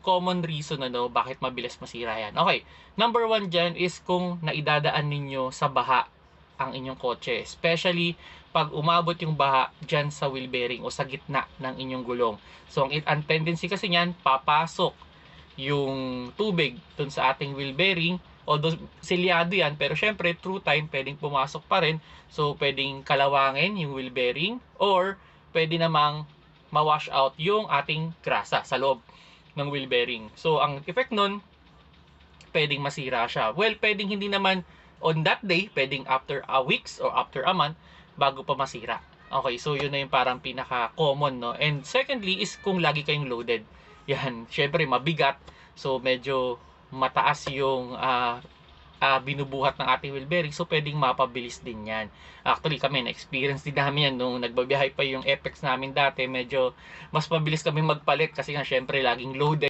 common reason bakit mabilis masira yan. Okay, number one dyan is kung naidadaan ninyo sa baha ang inyong kotse. Especially pag umabot yung baha dyan sa wheel bearing o sa gitna ng inyong gulong. So ang tendency kasi niyan, papasok yung tubig dun sa ating wheel bearing. Although silyado yan, pero syempre through time pwedeng pumasok pa rin. So pwedeng kalawangin yung wheel bearing or pwede namang ma-wash out yung ating grasa sa loob ng wheel bearing. So ang effect nun, pwedeng masira siya. Well, pwedeng hindi naman on that day, pwedeng after a weeks or after a month bago pa masira. Okay, so yun na yung parang pinaka-common, no? And secondly is kung lagi kayong loaded. Yan, syempre mabigat. So medyo mataas yung binubuhat ng ating wheel bearing. So pwedeng mapabilis din yan. Actually kami, na-experience din namin yan nung nagbabiyahe pa yung Apex namin dati. Medyo mas mabilis kami magpalit kasi nga syempre laging loaded.